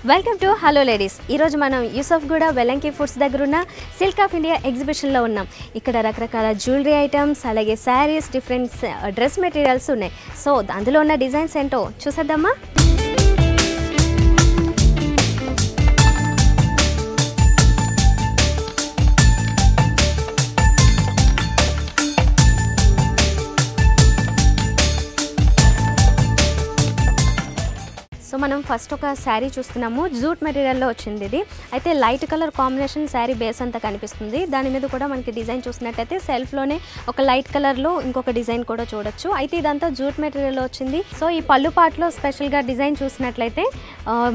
Welcome to hello ladies. ఈరోజు మనం Yousufguda Velanki foods దగ్గర ఉన్న సిల్క్ ఆఫ్ ఇండియా ఎగ్జిబిషన్లో ఉన్నాం. ఇక్కడ రకరకాల జ్యువెలరీ ఐటమ్స్, అలాగే శారీస్, డిఫరెంట్ డ్రెస్ మెటీరియల్స్ ఉన్నాయి. సో అందులో ఉన్న డిజైన్స్ ఏంటో చూసేద్దామా? సో మనం ఫస్ట్ ఒక శారీ చూస్తున్నాము. జూట్ మెటీరియల్లో వచ్చింది ఇది. అయితే light colour combination sari base అంతా కనిపిస్తుంది. దాని మీద కూడా మనకి డిజైన్ చూసినట్లయితే సెల్ఫ్లోనే ఒక లైట్ కలర్లో ఇంకొక డిజైన్ కూడా చూడొచ్చు. అయితే ఇదంతా జూట్ మెటీరియల్లో వచ్చింది. సో ఈ పళ్ళు పాటలో స్పెషల్గా డిజైన్ చూసినట్లయితే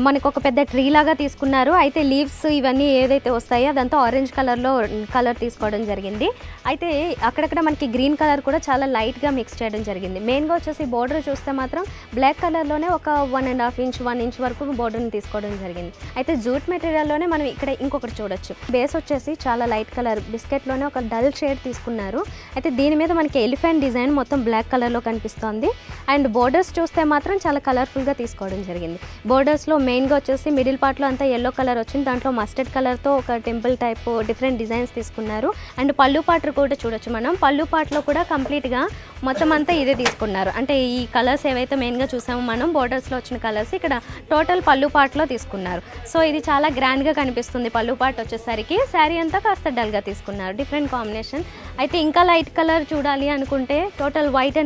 మనకు ఒక పెద్ద ట్రీ లాగా తీసుకున్నారు. అయితే లీవ్స్ ఇవన్నీ ఏదైతే వస్తాయో అదంతా ఆరెంజ్ కలర్లో కలర్ తీసుకోవడం జరిగింది. అయితే అక్కడక్కడ మనకి గ్రీన్ కలర్ కూడా చాలా లైట్గా మిక్స్ చేయడం జరిగింది. మెయిన్గా వచ్చేసి బోర్డర్ చూస్తే మాత్రం బ్లాక్ కలర్లోనే ఒక 1.5 ఇంచ్ 1 ఇంచ్ వరకు బోర్డర్ని తీసుకోవడం జరిగింది. అయితే జూట్ మెటీరియల్లోనే మనం ఇక్కడ ఇంకొకటి చూడొచ్చు. బేస్ వచ్చేసి చాలా లైట్ కలర్ బిస్కెట్లోనే ఒక డల్ షేడ్ తీసుకున్నారు. అయితే దీని మీద మనకి ఎలిఫెంట్ డిజైన్ మొత్తం బ్లాక్ కలర్లో కనిపిస్తోంది. అండ్ బోర్డర్స్ చూస్తే మాత్రం చాలా కలర్ఫుల్గా తీసుకోవడం జరిగింది. బోర్డర్స్లో మెయిన్గా వచ్చేసి మిడిల్ పార్ట్లో అంతా ఎల్లో కలర్ వచ్చింది. దాంట్లో మస్టర్డ్ కలర్తో ఒక టెంపుల్ టైప్ డిఫరెంట్ డిజైన్స్ తీసుకున్నారు. అండ్ పళ్ళు పాటు కూడా చూడొచ్చు. మనం పళ్ళు పాటలో కూడా కంప్లీట్గా మొత్తం అంతా ఇదే తీసుకున్నారు. అంటే ఈ కలర్స్ ఏవైతే మెయిన్గా చూసామో మనం బోర్డర్స్లో వచ్చిన కలర్స్ ఇక్కడ టోటల్ పళ్ళు పాటలో తీసుకున్నారు. సో ఇది చాలా గ్రాండ్గా కనిపిస్తుంది. పళ్ళు పాట వచ్చేసరికి శారీ అంతా కాస్త డల్గా తీసుకున్నారు. Different combination. అయితే ఇంకా లైట్ కలర్ చూడాలి అనుకుంటే total white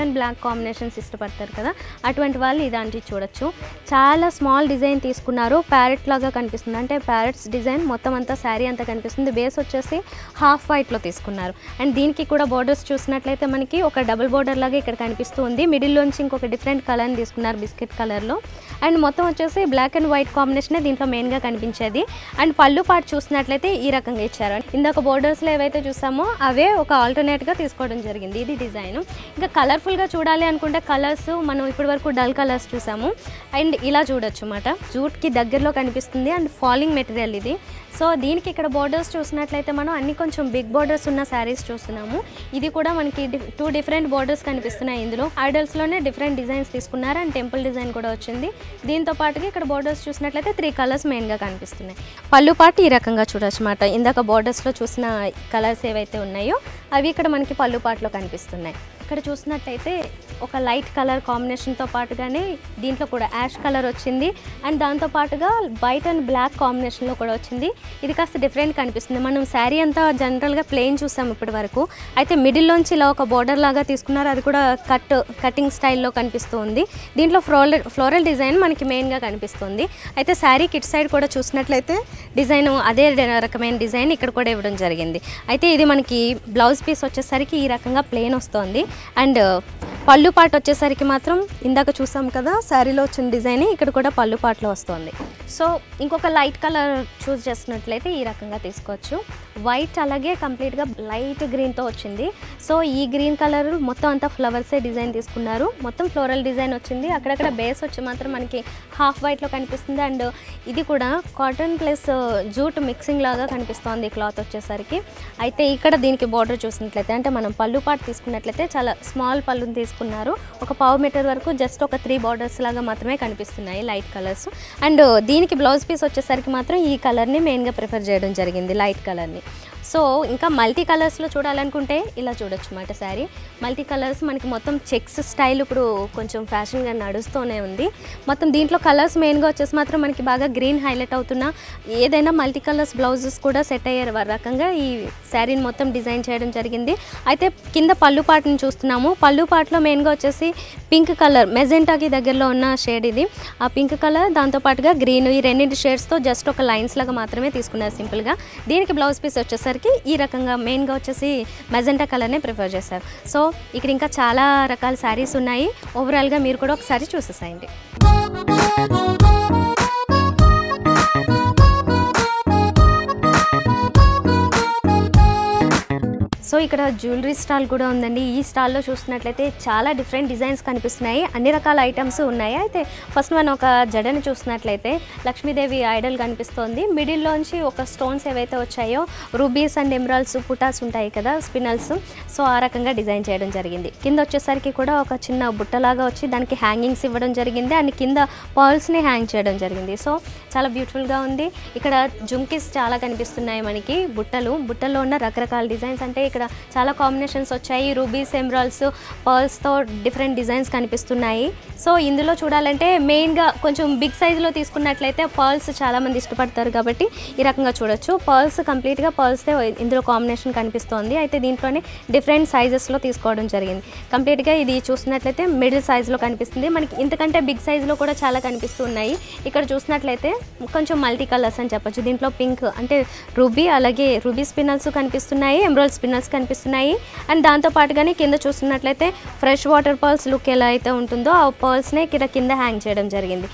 and black combinations ఇష్టపడతారు కదా, అటువంటి వాళ్ళు ఇలాంటివి చూడొచ్చు. చాలా స్మాల్ డిజైన్ తీసుకున్నారు. ప్యారెట్ లాగా కనిపిస్తుంది. అంటే ప్యారెట్స్ డిజైన్ మొత్తం అంతా శారీ అంతా కనిపిస్తుంది. బేస్ వచ్చేసి హాఫ్ వైట్లో తీసుకున్నారు. అండ్ దీనికి కూడా బోర్డర్స్ చూసినట్లయితే మనకి ఒక డబుల్ బోర్డర్ లాగా ఇక్కడ కనిపిస్తుంది. మిడిల్లోంచి ఇంకొక డిఫరెంట్ కలర్ని తీసుకున్నారు బిస్కెట్ కలర్లో. అండ్ మొత్తం వచ్చేసి బ్లాక్ అండ్ వైట్ కాంబినేషనే దీంట్లో మెయిన్గా కనిపించేది. అండ్ పళ్ళు పాటు చూసినట్లయితే ఈ రకంగా ఇచ్చారు. ఇందాక బోర్డర్స్లో ఏవైతే చూసామో అవే ఒక ఆల్టర్నేట్గా తీసుకోవడం జరిగింది. ఇది డిజైన్. ఇంకా కలర్ఫుల్గా చూడాలి అనుకుంటే కలర్స్ మనం ఇప్పటి వరకు డల్ కలర్స్ చూసాము. అండ్ ఇలా చూడొచ్చు అన్నమాట. జూట్కి దగ్గరలో కనిపిస్తుంది. అండ్ ఫాలింగ్ మెటీరియల్ ఇది. సో దీనికి ఇక్కడ బోర్డర్స్ చూసినట్లయితే మనం అన్ని కొంచెం బిగ్ బోర్డర్స్ ఉన్న శారీస్ చూస్తున్నాము. ఇది కూడా మనకి 2 డిఫరెంట్ బోర్డర్స్ కనిపిస్తున్నాయి. ఇందులో ఐడల్స్లోనే డిఫరెంట్ డిజైన్స్ తీసుకున్నారు. అండ్ టెంపుల్ డిజైన్ కూడా వచ్చింది. దీంతో పాటుగా ఇక్కడ బోర్డర్స్ చూసినట్లయితే 3 కలర్స్ మెయిన్గా కనిపిస్తున్నాయి. పళ్ళు పాటు ఈ రకంగా చూడొచ్చు అన్నమాట. ఇందాక బోర్డర్స్లో చూసిన కలర్స్ ఏవైతే ఉన్నాయో అవి ఇక్కడ మనకి పళ్ళు పాటలో కనిపిస్తున్నాయి. ఇక్కడ చూసినట్టయితే ఒక లైట్ కలర్ కాంబినేషన్తో పాటుగానే దీంట్లో కూడా యాష్ కలర్ వచ్చింది. అండ్ దాంతో పాటుగా వైట్ అండ్ బ్లాక్ కాంబినేషన్లో కూడా వచ్చింది. ఇది కాస్త డిఫరెంట్ కనిపిస్తుంది. మనం శారీ అంతా జనరల్గా ప్లెయిన్ చూసాం ఇప్పటి వరకు. అయితే మిడిల్లోంచి ఇలా ఒక బోర్డర్ లాగా తీసుకున్నారు. అది కూడా కటింగ్ స్టైల్లో కనిపిస్తూ ఉంది. దీంట్లో ఫ్లోరల్ డిజైన్ మనకి మెయిన్గా కనిపిస్తుంది. అయితే శారీ కిట్ సైడ్ కూడా చూసినట్లయితే డిజైన్ అదే రకమైన డిజైన్ ఇక్కడ కూడా ఇవ్వడం జరిగింది. అయితే ఇది మనకి బ్లౌజ్ పీస్ వచ్చేసరికి ఈ రకంగా ప్లెయిన్ వస్తుంది. అండ్ పళ్ళు పాటు వచ్చేసరికి మాత్రం ఇందాక చూసాం కదా శారీలో వచ్చిన డిజైన్ ఇక్కడ కూడా పళ్ళు పాటలో వస్తుంది. సో ఇంకొక లైట్ కలర్ చూస్ చేసినట్లయితే ఈ రకంగా తీసుకోవచ్చు. వైట్ అలాగే కంప్లీట్గా లైట్ గ్రీన్తో వచ్చింది. సో ఈ గ్రీన్ కలర్ మొత్తం అంతా ఫ్లవర్సే డిజైన్ తీసుకున్నారు. మొత్తం ఫ్లోరల్ డిజైన్ వచ్చింది. అక్కడక్కడ బేస్ వచ్చి మాత్రం మనకి హాఫ్ వైట్లో కనిపిస్తుంది. అండ్ ఇది కూడా కాటన్ ప్లస్ జూట్ మిక్సింగ్ లాగా కనిపిస్తుంది క్లాత్ వచ్చేసరికి. అయితే ఇక్కడ దీనికి బార్డర్ చూసినట్లయితే అంటే మనం పళ్ళు పాటు తీసుకున్నట్లయితే చాలా స్మాల్ పళ్ళుని తీసుకున్నారు. ఒక 1/2 మీటర్ వరకు జస్ట్ ఒక 3 బార్డర్స్ లాగా మాత్రమే కనిపిస్తున్నాయి లైట్ కలర్స్. అండ్ దీనికి బ్లౌజ్ పీస్ వచ్చేసరికి మాత్రం ఈ కలర్ని మెయిన్గా ప్రిఫర్ చేయడం జరిగింది, లైట్ కలర్ని. సో ఇంకా మల్టీ కలర్స్లో చూడాలనుకుంటే ఇలా చూడొచ్చు అన్నమాట. శారీ మల్టీ కలర్స్ మనకి మొత్తం చెక్స్ స్టైల్ ఇప్పుడు కొంచెం ఫ్యాషన్గా నడుస్తూనే ఉంది. మొత్తం దీంట్లో కలర్స్ మెయిన్గా వచ్చేసి మాత్రం మనకి బాగా గ్రీన్ హైలైట్ అవుతున్నా ఏదైనా మల్టీ కలర్స్ బ్లౌజెస్ కూడా సెట్ అయ్యే రకంగా ఈ శారీని మొత్తం డిజైన్ చేయడం జరిగింది. అయితే కింద పళ్ళు పాటుని చూస్తున్నాము. పళ్ళు పాటులో మెయిన్గా వచ్చేసి పింక్ కలర్ మెజెంటాకి దగ్గరలో ఉన్న షేడ్ ఇది. ఆ పింక్ కలర్ దాంతోపాటుగా గ్రీన్ ఈ రెండింటి షేడ్స్తో జస్ట్ ఒక లైన్స్ లాగా మాత్రమే తీసుకున్నారు సింపుల్గా. దీనికి బ్లౌజ్ పీస్ వచ్చేసరికి ఈ రకంగా మెయిన్గా వచ్చేసి మెజెంటా కలర్నే ప్రిఫర్ చేశారు. సో ఇక్కడ ఇంకా చాలా రకాల శారీస్ ఉన్నాయి. ఓవరాల్గా మీరు కూడా ఒకసారి చూసేసేయండి. సో సో ఇక్కడ జ్యువెలరీ స్టాల్ కూడా ఉందండి. ఈ స్టాల్లో చూస్తున్నట్లయితే చాలా డిఫరెంట్ డిజైన్స్ కనిపిస్తున్నాయి, అన్ని రకాల ఐటమ్స్ ఉన్నాయి. అయితే ఫస్ట్ మనం ఒక జడని చూస్తున్నట్లయితే లక్ష్మీదేవి ఐడల్ కనిపిస్తోంది. మిడిల్లోంచి ఒక స్టోన్స్ ఏవైతే వచ్చాయో రూబీస్ అండ్ ఎమరాల్డ్స్ పుటాస్ ఉంటాయి కదా, స్పినల్స్, సో ఆ రకంగా డిజైన్ చేయడం జరిగింది. కింద వచ్చేసరికి కూడా ఒక చిన్న బుట్టలాగా వచ్చి దానికి హ్యాంగింగ్స్ ఇవ్వడం జరిగింది అండ్ కింద పర్ల్స్ని హ్యాంగ్ చేయడం జరిగింది. సో చాలా బ్యూటిఫుల్గా ఉంది. ఇక్కడ జుంకీస్ చాలా కనిపిస్తున్నాయి మనకి, బుట్టల్లో ఉన్న రకరకాల డిజైన్స్, అంటే ఇక్కడ చాలా కాంబినేషన్స్ వచ్చాయి. రూబీస్, ఎమరాల్డ్స్, పర్ల్స్తో డిఫరెంట్ డిజైన్స్ కనిపిస్తున్నాయి. సో ఇందులో చూడాలంటే మెయిన్గా కొంచెం బిగ్ సైజులో తీసుకున్నట్లయితే పర్ల్స్ చాలామంది ఇష్టపడతారు కాబట్టి ఈ రకంగా చూడొచ్చు. పర్ల్స్ కంప్లీట్గా పర్ల్స్తో ఇందులో కాంబినేషన్ కనిపిస్తోంది. అయితే దీంట్లోనే డిఫరెంట్ సైజెస్లో తీసుకోవడం జరిగింది. కంప్లీట్గా ఇది చూసినట్లయితే మిడిల్ సైజులో కనిపిస్తుంది. మనకి ఇంతకంటే బిగ్ సైజులో కూడా చాలా కనిపిస్తున్నాయి. ఇక్కడ చూసినట్లయితే కొంచెం మల్టీ కలర్స్ అని చెప్పొచ్చు. దీంట్లో పింక్ అంటే రూబీ, అలాగే రూబీ స్పినల్స్ కనిపిస్తున్నాయి, ఎమరాల్డ్ స్పినల్స్ కనిపిస్తున్నాయి. అండ్ దాంతోపాటుగానే కింద చూస్తున్నట్లయితే ఫ్రెష్ వాటర్ పర్ల్స్ లుక్ ఎలా అయితే ఉంటుందో ఆ పర్ల్స్నే ఇక్కడ కింద హ్యాంగ్ చేయడం జరిగింది.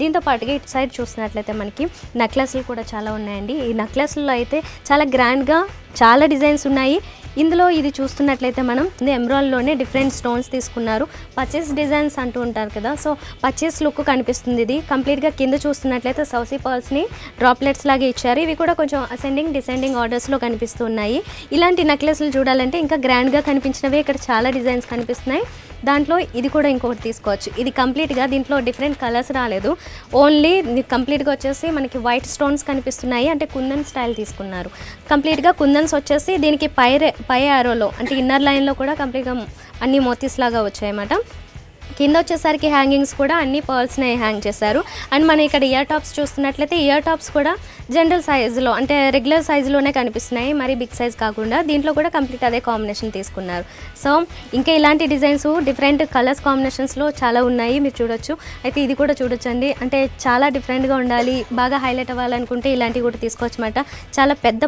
దీంతో పాటుగా ఇటు సైడ్ చూసినట్లయితే మనకి నెక్లెస్లు కూడా చాలా ఉన్నాయండి. ఈ నెక్లెస్లో అయితే చాలా గ్రాండ్గా చాలా డిజైన్స్ ఉన్నాయి. ఇందులో ఇది చూస్తున్నట్లయితే మనం ఎమరాల్డ్లోనే డిఫరెంట్ స్టోన్స్ తీసుకున్నారు. పర్చేస్ డిజైన్స్ అంటూ ఉంటారు కదా, సో పర్చేస్ లుక్ కనిపిస్తుంది. ఇది కంప్లీట్గా కింద చూస్తున్నట్లయితే సౌసీ పర్ల్స్ని డ్రాప్లెట్స్ లాగా ఇచ్చారు. ఇవి కూడా కొంచెం అసెండింగ్ డిసెండింగ్ ఆర్డర్స్లో కనిపిస్తున్నాయి. ఇలాంటి నెక్లెస్లు చూడాలంటే ఇంకా గ్రాండ్గా కనిపించినవి ఇక్కడ చాలా డిజైన్స్ కనిపిస్తున్నాయి. దాంట్లో ఇది కూడా ఇంకొకటి తీసుకోవచ్చు. ఇది కంప్లీట్గా దీంట్లో డిఫరెంట్ కలర్స్ రాలేదు, ఓన్లీ కంప్లీట్గా వచ్చేసి మనకి వైట్ స్టోన్స్ కనిపిస్తున్నాయి. అంటే కుందన్ స్టైల్ తీసుకున్నారు. కంప్లీట్గా కుందన్స్ వచ్చేసి దీనికి పై ఆరోలో అంటే ఇన్నర్ లైన్లో కూడా కంప్లీట్గా అన్ని మోతీస్ లాగా వచ్చాయన్నమాట. కింద వచ్చేసరికి హ్యాంగింగ్స్ కూడా అన్ని పర్ల్స్నే హ్యాంగ్ చేశారు. అండ్ మనం ఇక్కడ ఇయర్ టాప్స్ చూస్తున్నట్లయితే ఇయర్ టాప్స్ కూడా జనరల్ సైజులో అంటే రెగ్యులర్ సైజులోనే కనిపిస్తున్నాయి, మరి బిగ్ సైజ్ కాకుండా. దీంట్లో కూడా కంప్లీట్ అదే కాంబినేషన్ తీసుకున్నారు. సో ఇంకా ఇలాంటి డిజైన్స్ డిఫరెంట్ కలర్స్ కాంబినేషన్స్లో చాలా ఉన్నాయి, మీరు చూడొచ్చు. అయితే ఇది కూడా చూడొచ్చండి, అంటే చాలా డిఫరెంట్గా ఉండాలి, బాగా హైలైట్ అవ్వాలనుకుంటే ఇలాంటివి కూడా తీసుకోవచ్చు అన్నమాట. చాలా పెద్ద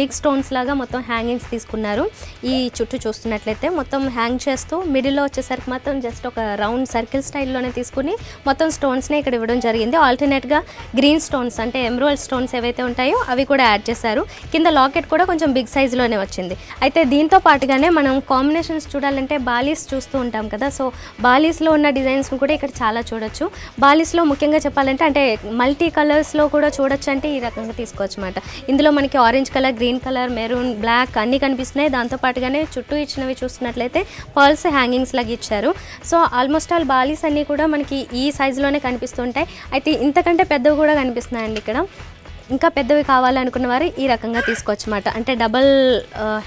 బిగ్ స్టోన్స్ లాగా మొత్తం హ్యాంగింగ్స్ తీసుకున్నారు. ఈ చుట్టూ చూస్తున్నట్లయితే మొత్తం హ్యాంగ్ చేస్తూ మిడిల్లో వచ్చేసరికి మాత్రం జస్ట్ ఒక రౌండ్ సర్కిల్ స్టైల్లోనే తీసుకుని మొత్తం స్టోన్స్నే ఇక్కడ ఇవ్వడం జరిగింది. ఆల్టర్నేట్గా గ్రీన్ స్టోన్స్ అంటే ఎమరాల్డ్ స్టోన్స్ ఏవైతే ఉంటాయో అవి కూడా యాడ్ చేశారు. కింద లాకెట్ కూడా కొంచెం బిగ్ సైజులోనే వచ్చింది. అయితే దీంతో పాటుగానే మనం కాంబినేషన్స్ చూడాలంటే బాలీస్ చూస్తూ ఉంటాం కదా, సో బాలీస్లో ఉన్న డిజైన్స్ను కూడా ఇక్కడ చాలా చూడొచ్చు. బాలీస్లో ముఖ్యంగా చెప్పాలంటే అంటే మల్టీ కలర్స్లో కూడా చూడొచ్చు, అంటే ఈ రకంగా తీసుకోవచ్చు అన్నమాట. ఇందులో మనకి orange colour, green colour, maroon, black అన్నీ కనిపిస్తున్నాయి. దాంతోపాటుగానే చుట్టూ ఇచ్చినవి చూస్తున్నట్లయితే పర్ల్స్ హ్యాంగింగ్స్ లాగా ఇచ్చారు. సో ఆల్మోస్ట్ ఆల్ బాలీస్ అన్నీ కూడా మనకి ఈ సైజులోనే కనిపిస్తుంటాయి. అయితే ఇంతకంటే పెద్దవి కూడా కనిపిస్తున్నాయండి ఇక్కడ. ఇంకా పెద్దవి కావాలనుకున్న వారు ఈ రకంగా తీసుకోవచ్చు అన్నమాట. అంటే డబల్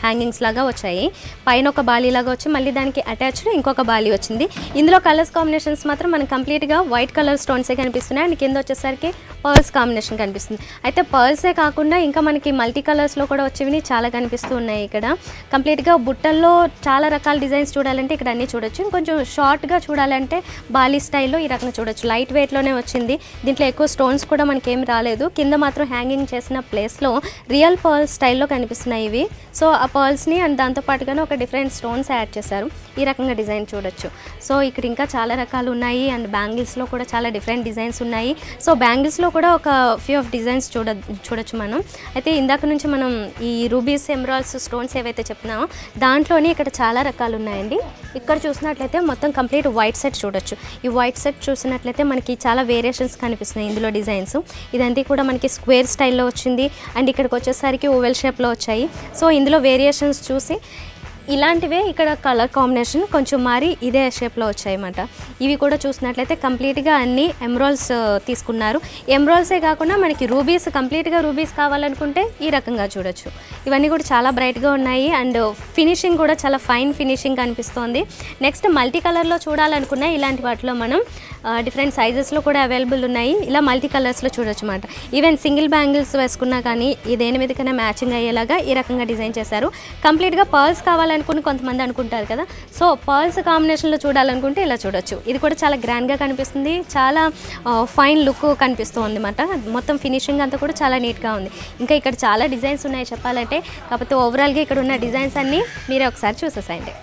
హ్యాంగింగ్స్ లాగా వచ్చాయి, పైన ఒక బాలీ లాగా వచ్చి మళ్ళీ దానికి అటాచ్డ్ ఇంకొక బాలీ వచ్చింది. ఇందులో కలర్స్ కాంబినేషన్స్ మాత్రం మనకి కంప్లీట్గా వైట్ కలర్ స్టోన్సే కనిపిస్తున్నాయి అండ్ కింద వచ్చేసరికి పర్ల్స్ కాంబినేషన్ కనిపిస్తుంది. అయితే పర్ల్సే కాకుండా ఇంకా మనకి మల్టీ కలర్స్లో కూడా వచ్చేవి చాలా కనిపిస్తూ ఉన్నాయి. ఇక్కడ కంప్లీట్గా బుట్టల్లో చాలా రకాల డిజైన్స్ చూడాలంటే ఇక్కడ అన్నీ చూడొచ్చు. ఇంకొంచెం షార్ట్గా చూడాలంటే బాలీ స్టైల్లో ఈ రకంగా చూడొచ్చు. లైట్ వెయిట్లోనే వచ్చింది, దీంట్లో ఎక్కువ స్టోన్స్ కూడా మనకేం రాలేదు. కింద మాత్రం హ్యాంగింగ్ చేసిన ప్లేస్లో రియల్ పర్ల్స్ స్టైల్లో కనిపిస్తున్నాయి ఇవి. సో ఆ పర్ల్స్ని అండ్ దాంతోపాటుగానే ఒక డిఫరెంట్ స్టోన్స్ యాడ్ చేశారు. ఈ రకంగా డిజైన్ చూడొచ్చు. సో ఇక్కడ ఇంకా చాలా రకాలు ఉన్నాయి అండ్ బ్యాంగిల్స్లో కూడా చాలా డిఫరెంట్ డిజైన్స్ ఉన్నాయి. సో బ్యాంగిల్స్లో కూడా ఒక ఫ్యూ ఆఫ్ డిజైన్స్ చూడొచ్చు మనం. అయితే ఇందాక నుంచి మనం ఈ రూబీస్, ఎమరాల్డ్స్ స్టోన్స్ ఏవైతే చెప్తున్నామో దాంట్లోనే ఇక్కడ చాలా రకాలు ఉన్నాయండి. ఇక్కడ చూసినట్లయితే మొత్తం కంప్లీట్ వైట్ సెట్ చూడొచ్చు. ఈ వైట్ సెట్ చూసినట్లయితే మనకి చాలా వేరియేషన్స్ కనిపిస్తున్నాయి ఇందులో డిజైన్స్. ఇదంతా కూడా మనకి స్క్వేర్ స్టైల్లో వచ్చింది అండ్ ఇక్కడికి వచ్చేసరికి ఓవెల్ షేప్లో వచ్చాయి. సో ఇందులో వేరియేషన్స్ చూసి ఇలాంటివే ఇక్కడ కలర్ కాంబినేషన్ కొంచెం మారి ఇదే షేప్లో వచ్చాయన్నమాట. ఇవి కూడా చూసినట్లయితే కంప్లీట్గా అన్ని ఎమరాల్డ్స్ తీసుకున్నారు. ఎమరాల్డ్సే కాకుండా మనకి రూబీస్, కంప్లీట్గా రూబీస్ కావాలనుకుంటే ఈ రకంగా చూడొచ్చు. ఇవన్నీ కూడా చాలా బ్రైట్గా ఉన్నాయి అండ్ ఫినిషింగ్ కూడా చాలా ఫైన్ ఫినిషింగ్ కనిపిస్తోంది. నెక్స్ట్ మల్టీ కలర్లో చూడాలనుకున్న ఇలాంటి వాటిలో మనం డిఫరెంట్ సైజెస్లో కూడా అవైలబుల్ ఉన్నాయి. ఇలా మల్టీ కలర్స్లో చూడొచ్చు అన్నమాట. ఈవెన్ సింగిల్ బ్యాంగిల్స్ వేసుకున్నా కానీ దేని మీదకైనా మ్యాచింగ్ అయ్యేలాగా ఈ రకంగా డిజైన్ చేశారు. కంప్లీట్గా పర్ల్స్ కావాలనుకుని కొంతమంది అనుకుంటారు కదా, సో పర్ల్స్ కాంబినేషన్లో చూడాలనుకుంటే ఇలా చూడొచ్చు. ఇది కూడా చాలా గ్రాండ్గా కనిపిస్తుంది, చాలా ఫైన్ లుక్ కనిపిస్తుంది అన్నమాట. మొత్తం ఫినిషింగ్ అంతా కూడా చాలా నీట్గా ఉంది. ఇంకా ఇక్కడ చాలా డిజైన్స్ ఉన్నాయి చెప్పాలంటే, కాకపోతే ఓవరాల్గా ఇక్కడ ఉన్న డిజైన్స్ అన్నీ మీరే ఒకసారి చూసేసాయండి.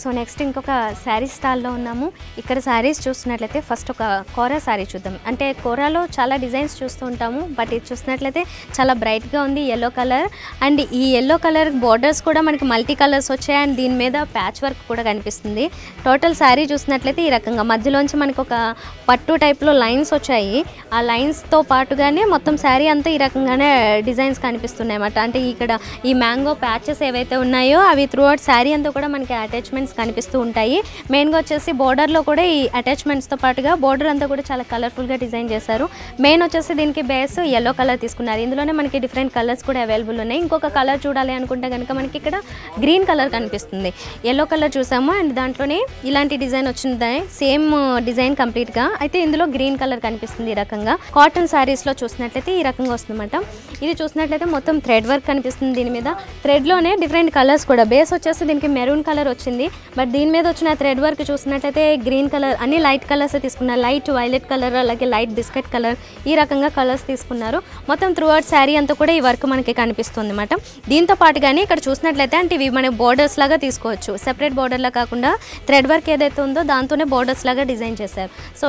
సో నెక్స్ట్ ఇంకొక శారీ స్టాల్లో ఉన్నాము. ఇక్కడ శారీస్ చూస్తున్నట్లయితే ఫస్ట్ ఒక కోరా శారీ చూద్దాం. అంటే కోరాలో చాలా డిజైన్స్ చూస్తూ ఉంటాము, బట్ ఇది చూసినట్లయితే చాలా బ్రైట్గా ఉంది ఎల్లో కలర్. అండ్ ఈ ఎల్లో కలర్ బోర్డర్స్ కూడా మనకి మల్టీ కలర్స్ వచ్చాయి అండ్ దీని మీద ప్యాచ్ వర్క్ కూడా కనిపిస్తుంది. టోటల్ శారీ చూసినట్లయితే ఈ రకంగా మధ్యలోంచి మనకు ఒక పట్టు టైప్లో లైన్స్ వచ్చాయి. ఆ లైన్స్తో పాటుగానే మొత్తం శారీ అంతా ఈ రకంగానే డిజైన్స్ కనిపిస్తున్నాయి అన్నమాట. అంటే ఇక్కడ ఈ మ్యాంగో ప్యాచెస్ ఏవైతే ఉన్నాయో అవి త్రూ అవుట్ శారీ అంతా కూడా మనకి అటాచ్మెంట్స్ కనిపిస్తూ ఉంటాయి. మెయిన్గా వచ్చేసి బోర్డర్లో కూడా ఈ అటాచ్మెంట్స్తో పాటుగా బోర్డర్ అంతా కూడా చాలా కలర్ఫుల్గా డిజైన్ చేశారు. మెయిన్ వచ్చేసి దీనికి బేస్ ఎల్లో కలర్ తీసుకున్నారు. ఇందులోనే మనకి డిఫరెంట్ కలర్స్ కూడా అవైలబుల్ ఉన్నాయి. ఇంకొక కలర్ చూడాలి అనుకుంటే కనుక మనకి ఇక్కడ గ్రీన్ కలర్ కనిపిస్తుంది. ఎల్లో కలర్ చూసాము అండ్ దాంట్లోనే ఇలాంటి డిజైన్ వచ్చింది, సేమ్ డిజైన్ కంప్లీట్గా. అయితే ఇందులో గ్రీన్ కలర్ కనిపిస్తుంది. ఈ రకంగా కాటన్ శారీస్లో చూసినట్లయితే ఈ రకంగా వస్తుందన్నమాట. ఇది చూసినట్లయితే మొత్తం థ్రెడ్ వర్క్ కనిపిస్తుంది. దీని మీద థ్రెడ్లోనే డిఫరెంట్ కలర్స్ కూడా, బేస్ వచ్చేసి దీనికి మెరూన్ కలర్ వచ్చింది, బట్ దీని మీద వచ్చిన థ్రెడ్ వర్క్ చూసినట్లయితే గ్రీన్ కలర్, అన్ని లైట్ కలర్స్ తీసుకున్నారు. లైట్ వైలెట్ కలర్ అలాగే లైట్ బిస్కెట్ కలర్, ఈ రకంగా కలర్స్ తీసుకున్నారు. మొత్తం త్రూ అవుట్ శారీ అంతా కూడా ఈ వర్క్ మనకి కనిపిస్తుంది అన్నమాట. దీంతో పాటుగానే ఇక్కడ చూసినట్లయితే అంటే ఇవి మన బోర్డర్స్ లాగా తీసుకోవచ్చు, సెపరేట్ బోర్డర్లా కాకుండా థ్రెడ్ వర్క్ ఏదైతే ఉందో దాంతోనే బోర్డర్స్ లాగా డిజైన్ చేశారు. సో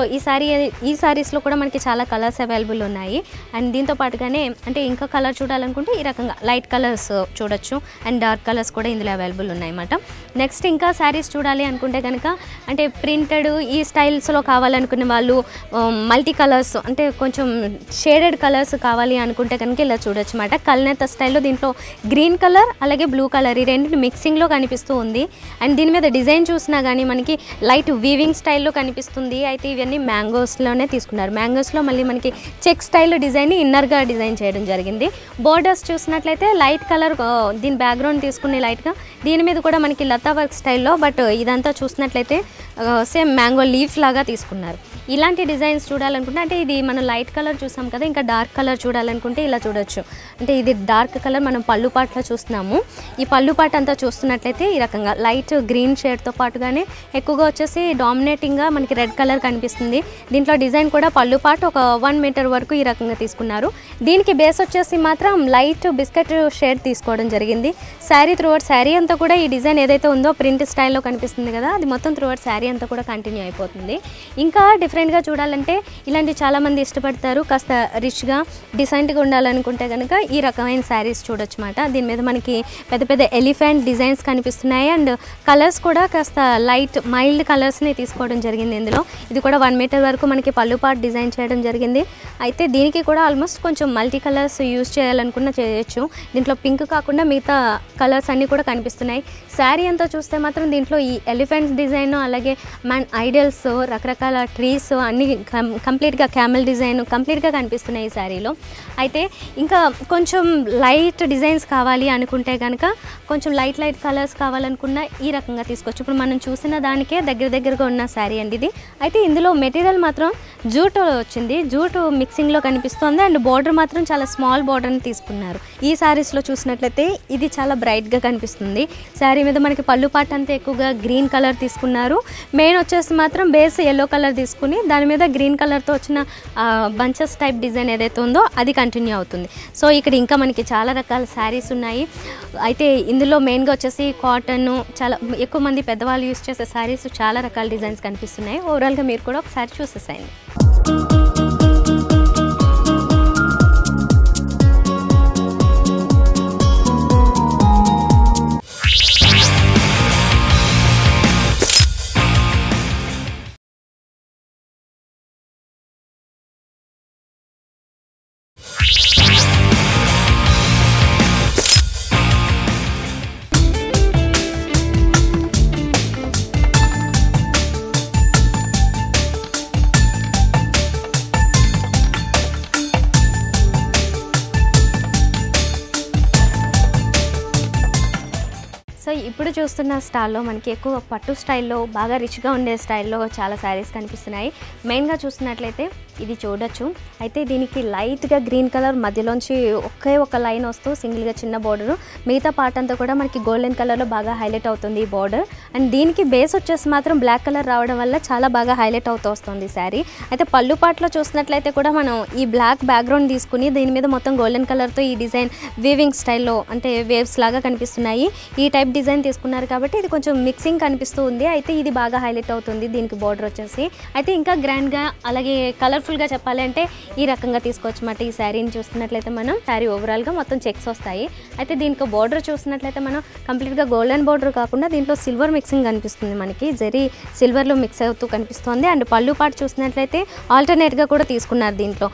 ఈ శారీస్లో కూడా మనకి చాలా కలర్స్ అవైలబుల్ ఉన్నాయి. అండ్ దీంతో పాటుగానే అంటే ఇంకా కలర్ చూడాలనుకుంటే ఈ రకంగా లైట్ కలర్స్ చూడొచ్చు అండ్ డార్క్ కలర్స్ కూడా ఇందులో అవైలబుల్ ఉన్నాయి అన్నమాట. నెక్స్ట్ ఇంకా శారీస్ చూడాలి అనుకుంటే కనుక అంటే ప్రింటెడ్ ఈ స్టైల్స్లో కావాలనుకునే వాళ్ళు, మల్టీ కలర్స్ అంటే కొంచెం షేడెడ్ కలర్స్ కావాలి అనుకుంటే కనుక ఇలా చూడొచ్చు అన్నమాట. కల్నేత స్టైల్లో దీంట్లో గ్రీన్ కలర్ అలాగే బ్లూ కలర్ ఈ రెండు మిక్సింగ్లో కనిపిస్తూ ఉంది. అండ్ దీని మీద డిజైన్ చూసినా కానీ మనకి లైట్ వీవింగ్ స్టైల్లో కనిపిస్తుంది. అయితే ఇవన్నీ మ్యాంగోస్లోనే తీసుకున్నారు. మ్యాంగోస్లో మళ్ళీ మనకి చెక్ స్టైల్ డిజైన్ ఇన్నర్గా డిజైన్ చేయడం జరిగింది. బోర్డర్స్ చూసినట్లయితే లైట్ కలర్, దీని బ్యాక్గ్రౌండ్ తీసుకుని లైట్గా, దీని మీద కూడా మనకి లతా వర్క్ స్టైల్లో, బట్ ఇదంతా చూసినట్లయితే సేమ్ మ్యాంగో లీఫ్ లాగా తీసుకున్నారు. ఇలాంటి డిజైన్స్ చూడాలనుకుంటే అంటే ఇది మనం లైట్ కలర్ చూసాం కదా, ఇంకా డార్క్ కలర్ చూడాలనుకుంటే ఇలా చూడొచ్చు. అంటే ఇది డార్క్ కలర్ మనం పళ్ళు పాటలో చూస్తున్నాము. ఈ పళ్ళు పాట అంతా చూస్తున్నట్లయితే ఈ రకంగా లైట్ గ్రీన్ షేడ్తో పాటుగానే ఎక్కువగా వచ్చేసి డామినేటింగ్గా మనకి రెడ్ కలర్ కనిపిస్తుంది. దీంట్లో డిజైన్ కూడా పళ్ళు పాట ఒక 1 మీటర్ వరకు ఈ రకంగా తీసుకున్నారు. దీనికి బేస్ వచ్చేసి మాత్రం లైట్ బిస్కెట్ షేడ్ తీసుకోవడం జరిగింది. శారీ త్రూ అవుట్ శారీ అంతా కూడా ఈ డిజైన్ ఏదైతే ఉందో ప్రింట్ స్టైల్లో కనిపిస్తుంది కదా, అది మొత్తం త్రూ అవుట్ శారీ అంతా కూడా కంటిన్యూ అయిపోతుంది. ఇంకా డిఫరెంట్గా చూడాలంటే ఇలాంటి చాలామంది ఇష్టపడతారు, కాస్త రిచ్గా డిసెంట్గా ఉండాలనుకుంటే కనుక ఈ రకమైన శారీస్ చూడొచ్చు అన్నమాట. దీని మీద మనకి పెద్ద పెద్ద ఎలిఫెంట్ డిజైన్స్ కనిపిస్తున్నాయి అండ్ కలర్స్ కూడా కాస్త లైట్ మైల్డ్ కలర్స్ని తీసుకోవడం జరిగింది ఇందులో. ఇది కూడా 1 మీటర్ వరకు మనకి పళ్ళు పార్ట్ డిజైన్ చేయడం జరిగింది. అయితే దీనికి కూడా ఆల్మోస్ట్ కొంచెం మల్టీ కలర్స్ యూజ్ చేయాలనుకున్న చేయొచ్చు. దీంట్లో పింక్ కాకుండా మిగతా కలర్స్ అన్నీ కూడా కనిపిస్తున్నాయి. శారీ అంతా చూస్తే మాత్రం దీంట్లో ఈ ఎలిఫెంట్స్ డిజైన్ అలాగే ఐడల్స్, రకరకాల ట్రీస్ అన్నీ కంప్లీట్గా క్యామెల్ డిజైన్ కంప్లీట్గా కనిపిస్తున్నాయి ఈ శారీలో. అయితే ఇంకా కొంచెం లైట్ డిజైన్స్ కావాలి అనుకుంటే కనుక కొంచెం లైట్ కలర్స్ కావాలనుకున్న ఈ రకంగా తీసుకోవచ్చు. ఇప్పుడు మనం చూసిన దానికే దగ్గరగా ఉన్న శారీ అండి ఇది. అయితే ఇందులో మెటీరియల్ మాత్రం జూట్ వచ్చింది, జూట్ మిక్సింగ్లో కనిపిస్తుంది అండ్ బార్డర్ మాత్రం చాలా స్మాల్ బార్డర్ని తీసుకున్నారు. ఈ శారీస్లో చూసినట్లయితే ఇది చాలా బ్రైట్గా కనిపిస్తుంది. శారీ మీద మనకి పళ్ళు పాట అంతా ఎక్కువగా గ్రీన్ కలర్ తీసుకున్నారు. మెయిన్ వచ్చేసి మాత్రం బేస్ ఎల్లో కలర్ తీసుకుని దాని మీద గ్రీన్ కలర్తో వచ్చిన బంచెస్ టైప్ డిజైన్ ఏదైతే ఉందో అది కంటిన్యూ అవుతుంది. సో ఇక్కడ ఇంకా మనకి చాలా రకాల శారీస్ ఉన్నాయి. అయితే ఇందులో మెయిన్గా వచ్చేసి కాటన్, చాలా ఎక్కువ మంది పెద్దవాళ్ళు యూస్ చేసే శారీస్ చాలా రకాల డిజైన్స్ కనిపిస్తున్నాయి. ఓవరాల్గా మీరు కూడా ఒకసారి చూసేసేయండి. ఇప్పుడు చూస్తున్న స్టాల్లో మనకి ఎక్కువ పట్టు స్టైల్లో బాగా రిచ్గా ఉండే స్టైల్లో చాలా శారీస్ కనిపిస్తున్నాయి. మెయిన్గా చూస్తున్నట్లయితే ఇది చూడొచ్చు. అయితే దీనికి లైట్గా గ్రీన్ కలర్ మధ్యలోంచి ఒకే ఒక లైన్ వస్తూ సింగిల్గా చిన్న బార్డరు, మిగతా పార్ట్ అంతా కూడా మనకి గోల్డెన్ కలర్లో బాగా హైలైట్ అవుతుంది ఈ బార్డర్. అండ్ దీనికి బేస్ వచ్చేసి మాత్రం బ్లాక్ కలర్ రావడం వల్ల చాలా బాగా హైలైట్ అవుతూ వస్తుంది శారీ. అయితే పళ్ళు పార్ట్లో చూసినట్లయితే కూడా మనం ఈ బ్లాక్ బ్యాక్గ్రౌండ్ తీసుకుని దీని మీద మొత్తం గోల్డెన్ కలర్తో ఈ డిజైన్ వీవింగ్ స్టైల్లో అంటే వేవ్స్ లాగా కనిపిస్తున్నాయి. ఈ టైప్ డిజైన్ తీసుకున్నారు కాబట్టి ఇది కొంచెం మిక్సింగ్ కనిపిస్తూ ఉంది. అయితే ఇది బాగా హైలైట్ అవుతుంది దీనికి బార్డర్ వచ్చేసి. అయితే ఇంకా గ్రాండ్గా అలాగే కలర్ఫుల్గా చెప్పాలి అంటే ఈ రకంగా తీసుకోవచ్చు అన్నమాట. ఈ శారీని చూస్తున్నట్లయితే మనం శారీ ఓవరాల్గా మొత్తం చెక్స్ వస్తాయి. అయితే దీనికి బార్డర్ చూస్తున్నట్లయితే మనం కంప్లీట్గా గోల్డెన్ బార్డర్ కాకుండా దీంట్లో సిల్వర్ మిక్సింగ్ కనిపిస్తుంది. మనకి జరీ సిల్వర్లో మిక్స్ అవుతూ కనిపిస్తుంది. అండ్ పళ్ళు పాటు చూసినట్లయితే ఆల్టర్నేట్గా కూడా తీసుకున్నారు. దీంట్లో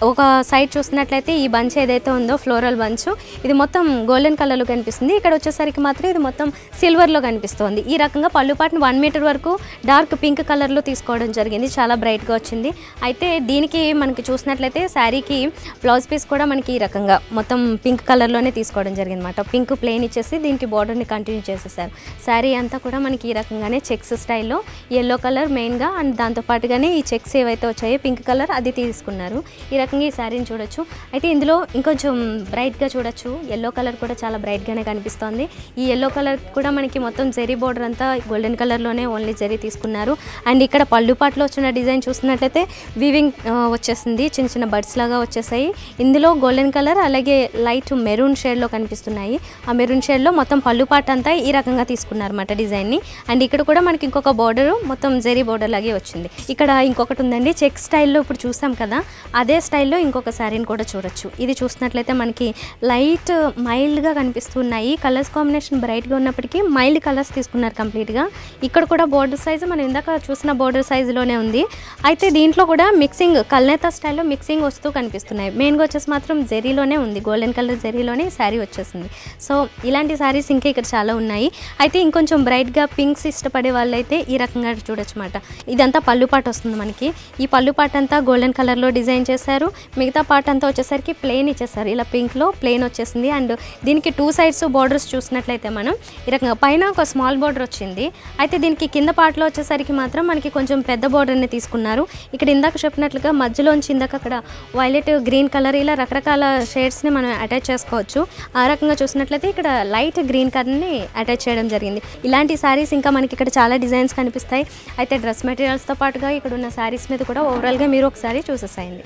ఒక సైడ్ చూసినట్లయితే ఈ బంచ్ ఏదైతే ఉందో ఫ్లోరల్ బంచ్ ఇది మొత్తం గోల్డెన్ కలర్లో కనిపిస్తుంది. ఇక్కడ వచ్చేసరికి మాత్రం ఇది మొత్తం సిల్వర్లో కనిపిస్తుంది. ఈ రకంగా పళ్ళు పాటును 1 మీటర్ వరకు డార్క్ పింక్ కలర్లో తీసుకోవడం జరిగింది. చాలా బ్రైట్గా వచ్చింది. అయితే దీనికి మనకి చూసినట్లయితే శారీకి బ్లౌజ్ పీస్ కూడా మనకి ఈ రకంగా మొత్తం పింక్ కలర్లోనే తీసుకోవడం జరిగింది అనమాట. పింక్ ప్లెయిన్ ఇచ్చేసి దీనికి బార్డర్ని కంటిన్యూ చేసేసారు. శారీ అంతా కూడా మనకి ఈ రకంగానే చెక్స్ స్టైల్లో ఎల్లో కలర్ మెయిన్గా అండ్ దాంతోపాటుగానే ఈ చెక్స్ ఏవైతే వచ్చాయో పింక్ కలర్ అది తీసుకున్నారు. ఈ రకంగా ఈ శారీని చూడొచ్చు. అయితే ఇందులో ఇంకొంచెం బ్రైట్గా చూడొచ్చు. ఎల్లో కలర్ కూడా చాలా బ్రైట్గానే కనిపిస్తోంది. ఈ ఎల్లో కలర్ కూడా మనకి మొత్తం జరీ బార్డర్ అంతా గోల్డెన్ కలర్లోనే ఓన్లీ జరీ తీసుకున్నారు. అండ్ ఇక్కడ పళ్ళు పాటలో వచ్చిన డిజైన్ చూసినట్లయితే వీవింగ్ వచ్చేసింది. చిన్న చిన్న బడ్స్ లాగా వచ్చేసాయి. ఇందులో గోల్డెన్ కలర్ అలాగే లైట్ మెరూన్ షేడ్లో కనిపిస్తున్నాయి. ఆ మెరూన్ షేడ్లో మొత్తం పళ్ళు పాట అంతా ఈ రకంగా తీసుకున్నారు అన్నమాట డిజైన్ని. అండ్ ఇక్కడ కూడా మనకి ఇంకొక బార్డరు మొత్తం జరీ బార్డర్ లాగే వచ్చింది. ఇక్కడ ఇంకొకటి ఉందండి చెక్ స్టైల్లో ఇప్పుడు చూసాం కదా అదే స్టైల్లో ఇంకొక శారీని కూడా చూడొచ్చు. ఇది చూసినట్లయితే మనకి లైట్ మైల్డ్గా కనిపిస్తున్నాయి. కలర్స్ కాంబినేషన్ బ్రైట్గా ఉన్నప్పటికీ మైల్డ్ కలర్స్ తీసుకున్నారు కంప్లీట్గా. ఇక్కడ కూడా బార్డర్ సైజు మనం ఇందాక చూసిన బార్డర్ సైజులోనే ఉంది. అయితే దీంట్లో కూడా మిక్సింగ్ కల్నేత స్టైల్లో మిక్సింగ్ వస్తూ కనిపిస్తున్నాయి. మెయిన్గా వచ్చేసి మాత్రం జరీలోనే ఉంది. గోల్డెన్ కలర్ జరీలోనే శారీ వచ్చేసింది. సో ఇలాంటి శారీస్ ఇంకా ఇక్కడ చాలా ఉన్నాయి. అయితే ఇంకొంచెం బ్రైట్గా పింక్స్ ఇష్టపడే వాళ్ళైతే ఈ రకంగా చూడొచ్చు అన్నమాట. ఇదంతా పళ్ళు పాట వస్తుంది మనకి. ఈ పళ్ళు పాట అంతా గోల్డెన్ కలర్లో డిజైన్ చేశారు. మిగతా పార్ట్ అంతా వచ్చేసరికి ప్లెయిన్ ఇచ్చేసారు. ఇలా పింక్లో ప్లెయిన్ వచ్చేసింది. అండ్ దీనికి 2 సైడ్స్ బార్డర్స్ చూసినట్లయితే మనం ఈ రకంగా పైన ఒక స్మాల్ బార్డర్ వచ్చింది. అయితే దీనికి కింద పార్ట్లో వచ్చేసరికి మాత్రం మనకి కొంచెం పెద్ద బార్డర్ని తీసుకున్నారు. ఇక్కడ ఇందాక చెప్పినట్లుగా మధ్యలోంచి ఇందాక అక్కడ వైలెట్ గ్రీన్ కలర్ ఇలా రకరకాల షేడ్స్ని మనం అటాచ్ చేసుకోవచ్చు. ఆ రకంగా చూసినట్లయితే ఇక్కడ లైట్ గ్రీన్ కలర్ని అటాచ్ చేయడం జరిగింది. ఇలాంటి శారీస్ ఇంకా మనకి ఇక్కడ చాలా డిజైన్స్ కనిపిస్తాయి. అయితే డ్రెస్ మెటీరియల్స్తో పాటుగా ఇక్కడ ఉన్న శారీస్ మీద కూడా ఓవరాల్గా మీరు ఒకసారి చూసేసేయండి.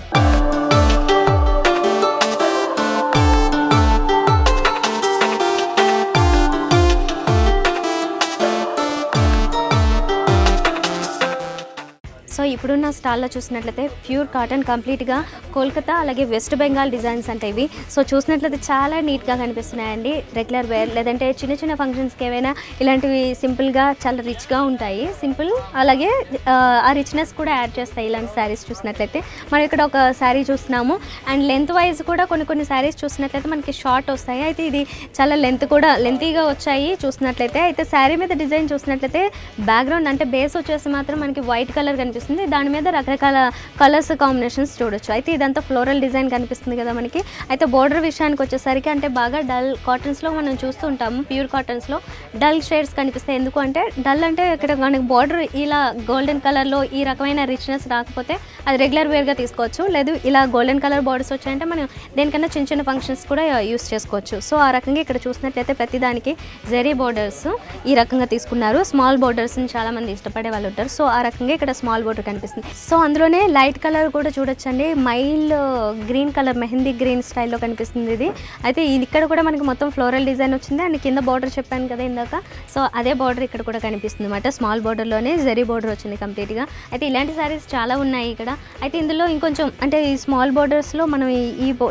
సో ఇప్పుడున్న స్టాల్లో చూసినట్లయితే ప్యూర్ కాటన్ కంప్లీట్గా కోల్కతా అలాగే వెస్ట్ బెంగాల్ డిజైన్స్ అంటే ఇవి. సో చూసినట్లయితే చాలా నీట్గా కనిపిస్తున్నాయండి. రెగ్యులర్ వేర్ లేదంటే చిన్న చిన్న ఫంక్షన్స్కి ఏవైనా ఇలాంటివి సింపుల్గా చాలా రిచ్గా ఉంటాయి. సింపుల్ అలాగే ఆ రిచ్నెస్ కూడా యాడ్ చేస్తాయి ఇలాంటి శారీస్ చూసినట్లయితే. మనం ఇక్కడ ఒక శారీ చూస్తున్నాము. అండ్ లెంత్ వైజ్ కూడా కొన్ని శారీస్ చూసినట్లయితే మనకి షార్ట్ వస్తాయి. అయితే ఇది చాలా లెంతీగా వచ్చాయి చూసినట్లయితే. అయితే శారీ మీద డిజైన్ చూసినట్లయితే బ్యాక్గ్రౌండ్ అంటే బేస్ వచ్చేసి మాత్రం మనకి వైట్ కలర్ కనిపిస్తుంది. దాని మీద రకరకాల కలర్స్ కాంబినేషన్స్ చూడొచ్చు. అయితే ఇదంతా ఫ్లోరల్ డిజైన్ కనిపిస్తుంది కదా మనకి. అయితే బోర్డర్ విషయానికి వచ్చేసరికి అంటే బాగా డల్ కాటన్స్లో మనం చూస్తూ ఉంటాము. ప్యూర్ కాటన్స్లో డల్ షేడ్స్ కనిపిస్తాయి. ఎందుకు అంటే డల్ అంటే ఇక్కడ మనకి బార్డర్ ఇలా గోల్డెన్ కలర్లో ఈ రకమైన రిచ్నెస్ రాకపోతే అది రెగ్యులర్ వేర్గా తీసుకోవచ్చు. లేదు ఇలా గోల్డెన్ కలర్ బార్డర్స్ వచ్చాయంటే మనం దేనికన్నా చిన్న చిన్న ఫంక్షన్స్ కూడా యూస్ చేసుకోవచ్చు. సో ఆ రకంగా ఇక్కడ చూసినట్లయితే ప్రతిదానికి జరీ బోర్డర్స్ ఈ రకంగా తీసుకున్నారు. స్మాల్ బోర్డర్స్ని చాలామంది ఇష్టపడే వాళ్ళు ఉంటారు. సో ఆ రకంగా ఇక్కడ స్మాల్ బోర్డర్ కనిపిస్తుంది. సో అందులోనే లైట్ కలర్ కూడా చూడొచ్చండి. Mild green colour mehndi green స్టైల్లో కనిపిస్తుంది ఇది. అయితే ఇక్కడ కూడా మనకి మొత్తం ఫ్లోరల్ డిజైన్ వచ్చింది. అండ్ కింద బార్డర్ చెప్పాను కదా ఇందాక. సో అదే బార్డర్ ఇక్కడ కూడా కనిపిస్తుంది అనమాట. స్మాల్ బార్డర్లోనే జరీ బార్డర్ వచ్చింది కంప్లీట్గా. అయితే ఇలాంటి శారీస్ చాలా ఉన్నాయి ఇక్కడ. అయితే ఇందులో ఇంకొంచెం అంటే ఈ స్మాల్ బార్డర్స్లో మనం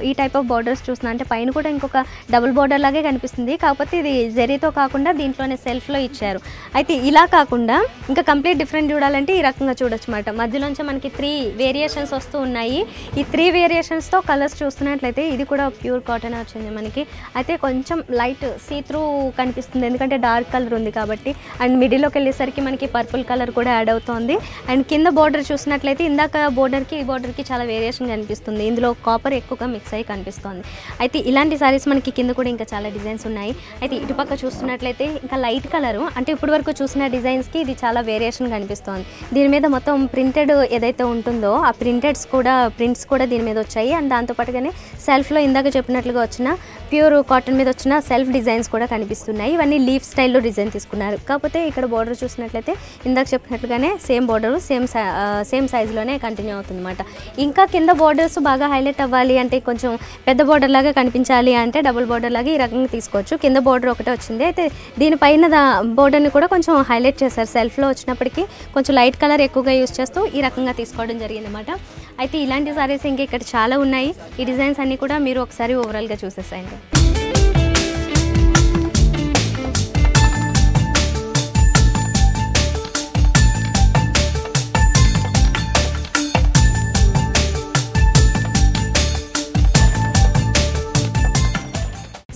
ఈ టైప్ ఆఫ్ బార్డర్స్ చూస్తున్నాం. అంటే పైన కూడా ఇంకొక డబుల్ బార్డర్ లాగే కనిపిస్తుంది. కాకపోతే ఇది జరీతో కాకుండా దీంట్లోనే సెల్ఫ్లో ఇచ్చారు. అయితే ఇలా కాకుండా ఇంకా కంప్లీట్ డిఫరెంట్ చూడాలంటే ఈ రకంగా చూడొచ్చు మాట. అనమాట. మధ్యలోంచి మనకి 3 వేరియేషన్స్ వస్తూ ఉన్నాయి. ఈ 3 వేరియేషన్స్తో కలర్స్ చూస్తున్నట్లయితే ఇది కూడా ప్యూర్ కాటన్ వచ్చింది మనకి. అయితే కొంచెం లైట్ సీ త్రూ కనిపిస్తుంది ఎందుకంటే డార్క్ కలర్ ఉంది కాబట్టి. అండ్ మిడిల్లోకి వెళ్ళేసరికి మనకి పర్పుల్ కలర్ కూడా యాడ్ అవుతుంది. అండ్ కింద బార్డర్ చూసినట్లయితే ఇందాక బోర్డర్కి ఈ బార్డర్కి చాలా వేరియేషన్ కనిపిస్తుంది. ఇందులో కాపర్ ఎక్కువగా మిక్స్ అయ్యి కనిపిస్తుంది. అయితే ఇలాంటి సారీస్ మనకి కింద కూడా ఇంకా చాలా డిజైన్స్ ఉన్నాయి. అయితే ఇటుపక్క చూస్తున్నట్లయితే ఇంకా లైట్ కలరు అంటే ఇప్పటి వరకు చూసిన డిజైన్స్కి ఇది చాలా వేరియేషన్ కనిపిస్తుంది. దీని మీద మొత్తం ప్రింటెడ్ ఏదైతే ఉంటుందో ఆ ప్రింట్స్ కూడా దీని మీద వచ్చాయి. అండ్ దాంతోపాటుగానే సెల్ఫ్లో ఇందాక చెప్పినట్లుగా వచ్చిన ప్యూర్ కాటన్ మీద వచ్చిన సెల్ఫ్ డిజైన్స్ కూడా కనిపిస్తున్నాయి. ఇవన్నీ లీఫ్ స్టైల్లో డిజైన్ తీసుకున్నారు. కాకపోతే ఇక్కడ బార్డర్ చూసినట్లయితే ఇందాక చెప్పినట్లుగానే సేమ్ బార్డరు సేమ్ సైజులోనే కంటిన్యూ అవుతుందన్నమాట. ఇంకా కింద బార్డర్స్ బాగా హైలైట్ అవ్వాలి అంటే కొంచెం పెద్ద బార్డర్ లాగా కనిపించాలి అంటే డబుల్ బార్డర్ లాగా ఈ రకంగా తీసుకోవచ్చు. కింద బార్డర్ ఒకటే వచ్చింది. అయితే దీనిపైన బోర్డర్ని కూడా కొంచెం హైలైట్ చేశారు. సెల్ఫ్లో వచ్చినప్పటికీ కొంచెం లైట్ కలర్ ఎక్కువగా యూస్ చేస్తూ ఈ రకంగా తీసుకోవడం జరిగిందన్నమాట. అయితే ఇలాంటి సారీస్ ఇంకా ఇక్కడ చాలా ఉన్నాయి. ఈ డిజైన్స్ అన్నీ కూడా మీరు ఒకసారి ఓవరాల్గా చూసేసేయండి.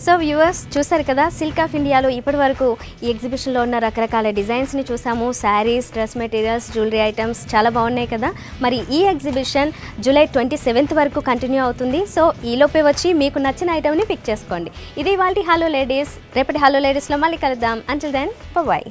సో వ్యూవర్స్ చూసారు కదా, సిల్క్ ఆఫ్ ఇండియాలో ఇప్పటి వరకు ఈ ఎగ్జిబిషన్లో ఉన్న రకరకాల డిజైన్స్ని చూసాము. Saris, dress materials, jewellery items చాలా బాగున్నాయి కదా. మరి ఈ ఎగ్జిబిషన్ జూలై 27th వరకు కంటిన్యూ అవుతుంది. సో ఈలోపే వచ్చి మీకు నచ్చిన ఐటమ్ని పిక్ చేసుకోండి. ఇది ఇవాల్టి హలో లేడీస్. రేపటి హలో లేడీస్లో మళ్ళీ కలుద్దాం. Until then bye.